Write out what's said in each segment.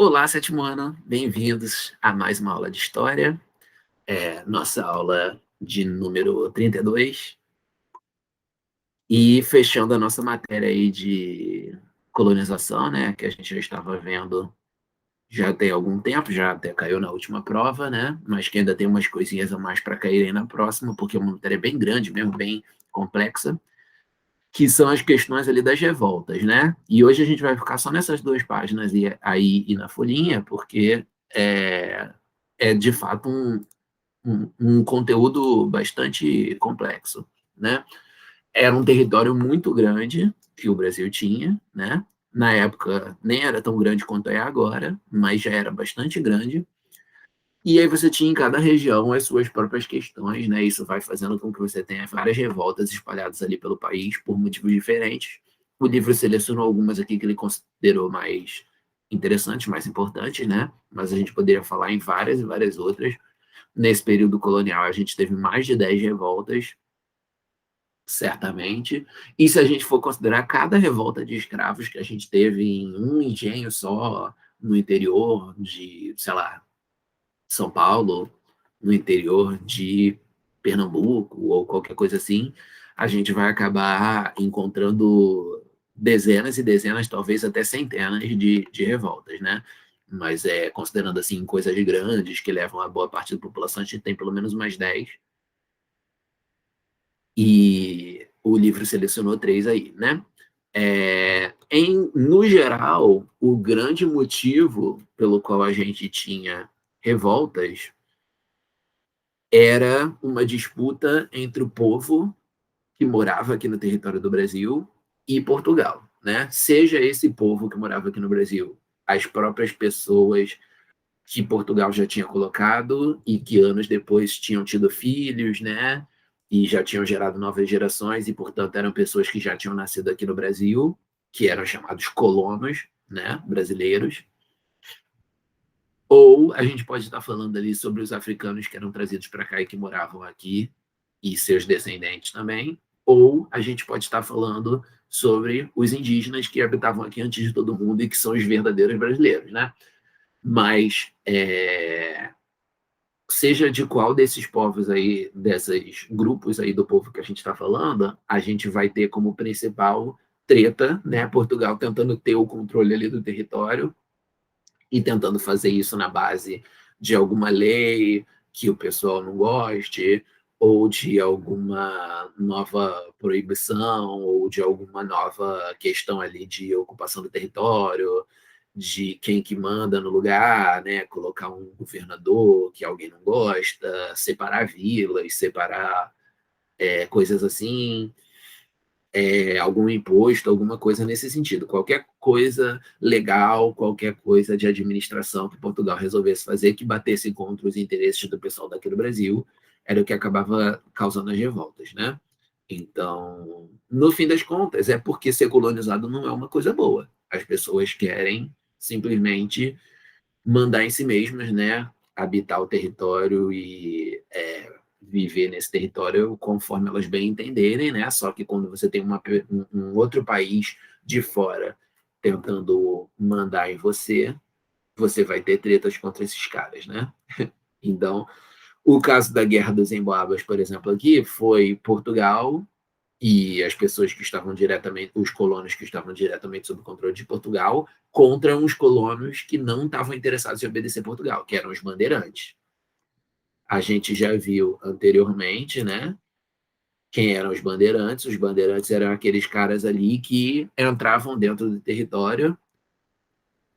Olá, sétimo ano, bem-vindos a mais uma aula de História, nossa aula de número 32, e fechando a nossa matéria aí de colonização, né, que a gente já estava vendo já tem algum tempo, já até caiu na última prova, né, mas que ainda tem umas coisinhas a mais para caírem na próxima, porque é uma matéria bem grande mesmo, bem complexa, que são as questões ali das revoltas, né, e hoje a gente vai ficar só nessas duas páginas aí e na folhinha, porque é de fato um conteúdo bastante complexo, né? Era um território muito grande que o Brasil tinha, né? Na época nem era tão grande quanto é agora, mas já era bastante grande. E aí você tinha em cada região as suas próprias questões, né? Isso vai fazendo com que você tenha várias revoltas espalhadas ali pelo país por motivos diferentes. O livro selecionou algumas aqui que ele considerou mais interessantes, mais importantes, né? Mas a gente poderia falar em várias e várias outras. Nesse período colonial, a gente teve mais de 10 revoltas, certamente. E se a gente for considerar cada revolta de escravos que a gente teve em um engenho só, no interior de, sei lá, São Paulo, no interior de Pernambuco ou qualquer coisa assim, a gente vai acabar encontrando dezenas e dezenas, talvez até centenas de revoltas, né? Mas considerando assim coisas grandes que levam a boa parte da população, a gente tem pelo menos mais 10. E o livro selecionou 3 aí, né? No geral, o grande motivo pelo qual a gente tinha revoltas era uma disputa entre o povo que morava aqui no território do Brasil e Portugal, né? Seja esse povo que morava aqui no Brasil, as próprias pessoas que Portugal já tinha colocado e que anos depois tinham tido filhos, né? E já tinham gerado novas gerações e, portanto, eram pessoas que já tinham nascido aqui no Brasil, que eram chamados colonos, né? Brasileiros. Ou a gente pode estar falando ali sobre os africanos que eram trazidos para cá e que moravam aqui, e seus descendentes também. Ou a gente pode estar falando sobre os indígenas que habitavam aqui antes de todo mundo e que são os verdadeiros brasileiros, né? Mas, seja de qual desses povos aí, desses grupos aí do povo que a gente está falando, a gente vai ter como principal treta, né? Portugal tentando ter o controle ali do território e tentando fazer isso na base de alguma lei que o pessoal não goste, ou de alguma nova proibição, ou de alguma nova questão ali de ocupação do território, de quem que manda no lugar, né? Colocar um governador que alguém não gosta, separar vilas, separar coisas assim, algum imposto, alguma coisa nesse sentido. Qualquer coisa legal, qualquer coisa de administração que Portugal resolvesse fazer que batesse contra os interesses do pessoal daqui do Brasil, era o que acabava causando as revoltas, né? Então, no fim das contas, é porque ser colonizado não é uma coisa boa. As pessoas querem simplesmente mandar em si mesmas, né? Habitar o território e viver nesse território conforme elas bem entenderem, né? Só que quando você tem um outro país de fora tentando mandar em você, você vai ter tretas contra esses caras, né? Então, o caso da Guerra dos Emboabas, por exemplo, aqui foi Portugal e as pessoas que estavam diretamente, os colonos que estavam diretamente sob o controle de Portugal, contra uns colonos que não estavam interessados em obedecer Portugal, que eram os bandeirantes. A gente já viu anteriormente, né? Quem eram os bandeirantes? Os bandeirantes eram aqueles caras ali que entravam dentro do território.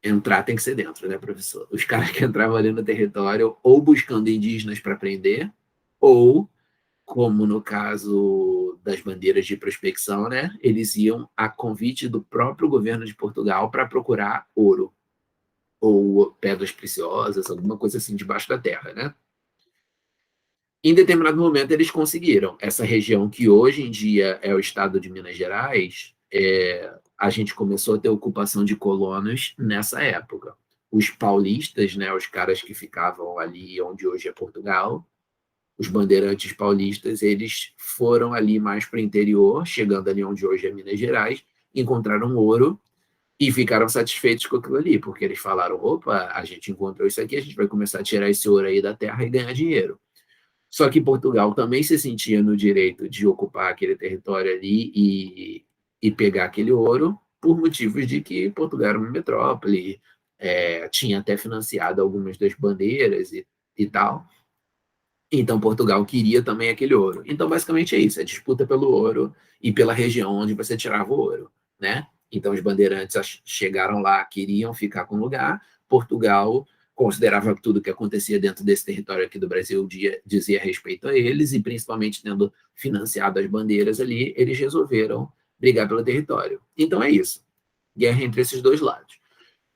Entrar tem que ser dentro, né, professor? Os caras que entravam ali no território ou buscando indígenas para prender, ou como no caso das bandeiras de prospecção, né? Eles iam a convite do próprio governo de Portugal para procurar ouro ou pedras preciosas, alguma coisa assim debaixo da terra, né? Em determinado momento eles conseguiram. Essa região que hoje em dia é o estado de Minas Gerais, a gente começou a ter ocupação de colonos nessa época. Os paulistas, né, os caras que ficavam ali onde hoje é Portugal, os bandeirantes paulistas, eles foram ali mais para o interior, chegando ali onde hoje é Minas Gerais, encontraram ouro E ficaram satisfeitos com aquilo ali, porque eles falaram, opa, a gente encontrou isso aqui, a gente vai começar a tirar esse ouro aí da terra e ganhar dinheiro. Só que Portugal também se sentia no direito de ocupar aquele território ali e pegar aquele ouro, por motivos de que Portugal era uma metrópole, tinha até financiado algumas das bandeiras e tal. Então Portugal queria também aquele ouro. Então basicamente é isso, é disputa pelo ouro e pela região onde você tirava o ouro, né? Então os bandeirantes chegaram lá, queriam ficar com o lugar. Portugal considerava que tudo que acontecia dentro desse território aqui do Brasil dizia respeito a eles e principalmente tendo financiado as bandeiras ali, eles resolveram brigar pelo território. Então é isso. Guerra entre esses dois lados.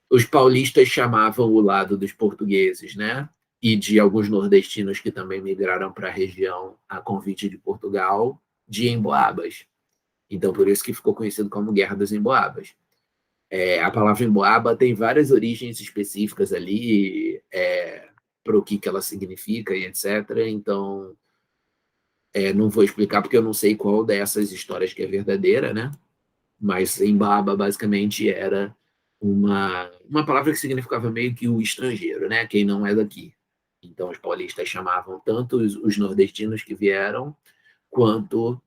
Os paulistas chamavam o lado dos portugueses, né? E de alguns nordestinos que também migraram para a região a convite de Portugal, de Emboabas. Então, por isso que ficou conhecido como Guerra dos Emboabas. A palavra Emboaba tem várias origens específicas ali, para o que ela significa e etc. Então, não vou explicar porque eu não sei qual dessas histórias que é verdadeira, né? Mas Embaaba basicamente era uma palavra que significava meio que o estrangeiro, né? Quem não é daqui. Então os paulistas chamavam tanto os nordestinos que vieram, quanto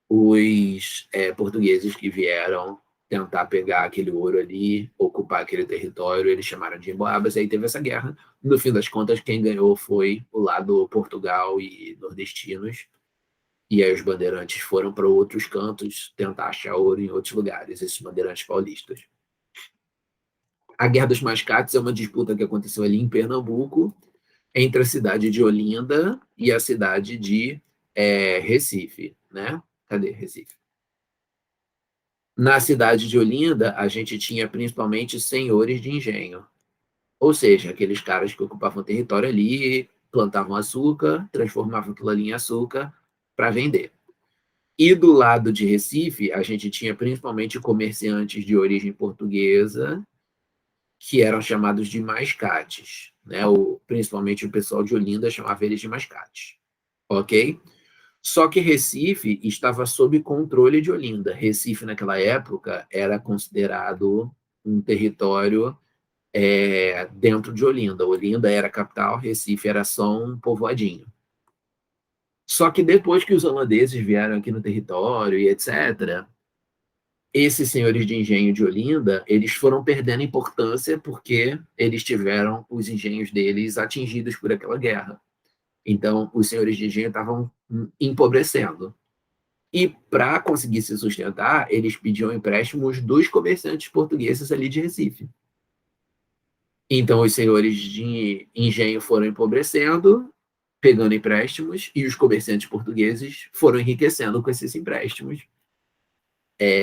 os portugueses que vieram tentar pegar aquele ouro ali, ocupar aquele território, eles chamaram de Emboabas, e aí teve essa guerra. No fim das contas, quem ganhou foi o lado Portugal e nordestinos, e aí os bandeirantes foram para outros cantos tentar achar ouro em outros lugares, esses bandeirantes paulistas. A Guerra dos Mascates é uma disputa que aconteceu ali em Pernambuco, entre a cidade de Olinda e a cidade de Recife, né? Cadê Recife? Na cidade de Olinda, a gente tinha principalmente senhores de engenho, ou seja, aqueles caras que ocupavam território ali, plantavam açúcar, transformavam aquilo ali em açúcar para vender. E do lado de Recife, a gente tinha principalmente comerciantes de origem portuguesa, que eram chamados de mascates, né? Principalmente o pessoal de Olinda chamava eles de mascates, ok? Só que Recife estava sob controle de Olinda. Recife, naquela época, era considerado um território dentro de Olinda. Olinda era a capital, Recife era só um povoadinho. Só que depois que os holandeses vieram aqui no território e etc., esses senhores de engenho de Olinda, eles foram perdendo importância porque eles tiveram os engenhos deles atingidos por aquela guerra. Então, os senhores de engenho estavam empobrecendo. E para conseguir se sustentar, eles pediam empréstimos dos comerciantes portugueses ali de Recife. Então, os senhores de engenho foram empobrecendo, pegando empréstimos, e os comerciantes portugueses foram enriquecendo com esses empréstimos.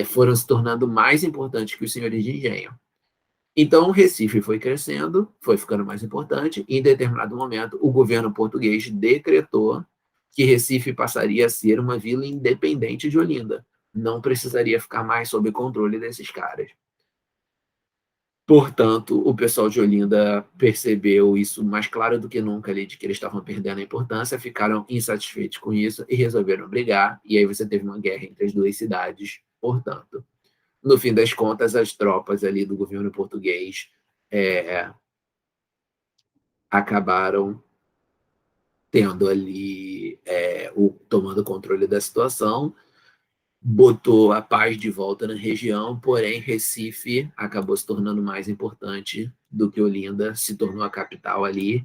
Foram se tornando mais importantes que os senhores de engenho. Então, o Recife foi crescendo, foi ficando mais importante, e em determinado momento, o governo português decretou que Recife passaria a ser uma vila independente de Olinda. Não precisaria ficar mais sob controle desses caras. Portanto, o pessoal de Olinda percebeu isso mais claro do que nunca ali, de que eles estavam perdendo a importância, ficaram insatisfeitos com isso e resolveram brigar, e aí você teve uma guerra entre as duas cidades, portanto. No fim das contas, as tropas ali do governo português acabaram tendo ali, tomando controle da situação, botou a paz de volta na região, porém Recife acabou se tornando mais importante do que Olinda, se tornou a capital ali,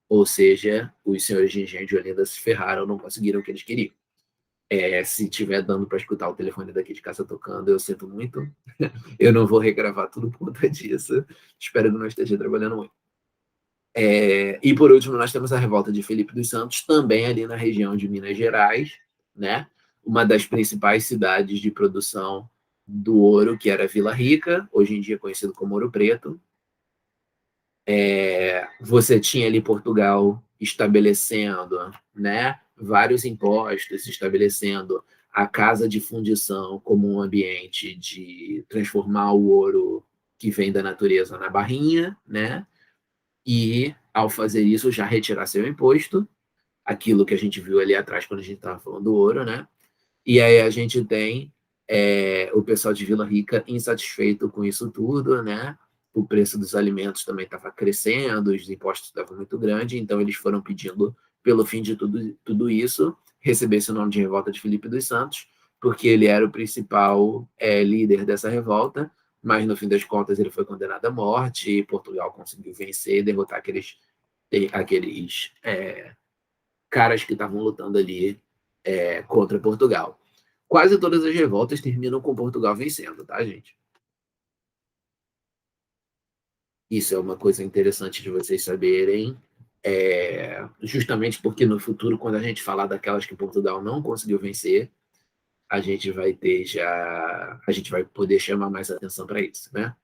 ou seja, os senhores de engenho de Olinda se ferraram, não conseguiram o que eles queriam. Se tiver dando para escutar o telefone daqui de casa tocando, eu sinto muito. Eu não vou regravar tudo por conta disso. Espero que não esteja trabalhando muito. E por último, nós temos a revolta de Felipe dos Santos, também ali na região de Minas Gerais, né? Uma das principais cidades de produção do ouro, que era Vila Rica, hoje em dia conhecido como Ouro Preto. Você tinha ali Portugal estabelecendo, né, vários impostos, estabelecendo a casa de fundição como um ambiente de transformar o ouro que vem da natureza na barrinha, né? E, ao fazer isso, já retirar seu imposto, aquilo que a gente viu ali atrás quando a gente estava falando do ouro, né? E aí a gente tem O pessoal de Vila Rica insatisfeito com isso tudo, né? O preço dos alimentos também estava crescendo, os impostos estavam muito grandes, então eles foram pedindo, pelo fim de tudo isso, receber esse nome de Revolta de Filipe dos Santos, porque ele era o principal líder dessa revolta, mas no fim das contas ele foi condenado à morte, e Portugal conseguiu vencer e derrotar aqueles caras que estavam lutando ali contra Portugal. Quase todas as revoltas terminam com Portugal vencendo, tá, gente? Isso é uma coisa interessante de vocês saberem, justamente porque no futuro, quando a gente falar daquelas que Portugal não conseguiu vencer, a gente vai poder chamar mais atenção para isso, né?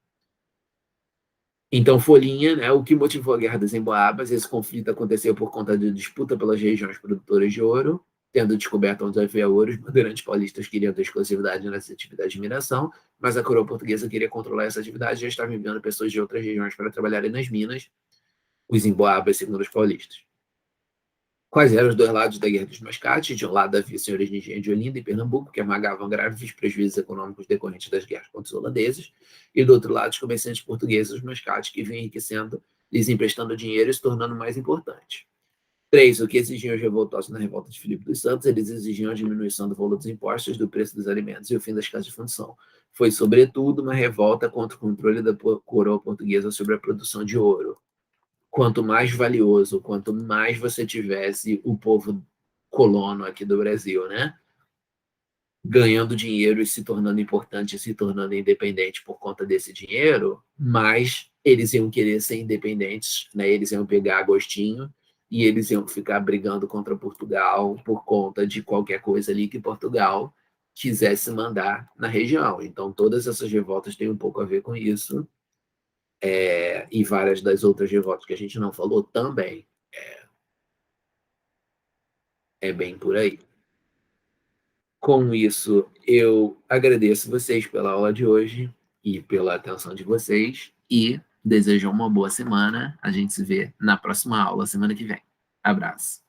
Então, Folhinha, né, o que motivou a Guerra das Emboabas, esse conflito aconteceu por conta de disputa pelas regiões produtoras de ouro, tendo descoberto onde havia ouro, os bandeirantes paulistas queriam ter exclusividade nessa atividade de mineração, mas a coroa portuguesa queria controlar essa atividade e já estava enviando pessoas de outras regiões para trabalharem nas minas, os emboabas, segundo os paulistas. Quais eram os dois lados da Guerra dos Mascates? De um lado havia senhores de engenho de Olinda e Pernambuco, que amagavam graves prejuízos econômicos decorrentes das guerras contra os holandeses, e do outro lado os comerciantes portugueses, os Mascates, que vinham enriquecendo, lhes emprestando dinheiro e se tornando mais importantes. 3. O que exigiam os revoltosos na revolta de Filipe dos Santos? Eles exigiam a diminuição do valor dos impostos, do preço dos alimentos e o fim das casas de fundição. Foi, sobretudo, uma revolta contra o controle da coroa portuguesa sobre a produção de ouro. Quanto mais valioso, quanto mais você tivesse o povo colono aqui do Brasil, né? Ganhando dinheiro e se tornando importante, se tornando independente por conta desse dinheiro, mais eles iam querer ser independentes, né? Eles iam pegar agostinho e eles iam ficar brigando contra Portugal por conta de qualquer coisa ali que Portugal quisesse mandar na região. Então, todas essas revoltas têm um pouco a ver com isso, e várias das outras revoltas que a gente não falou também. É bem por aí. Com isso, eu agradeço vocês pela aula de hoje e pela atenção de vocês e desejo uma boa semana. A gente se vê na próxima aula, semana que vem. Abraço.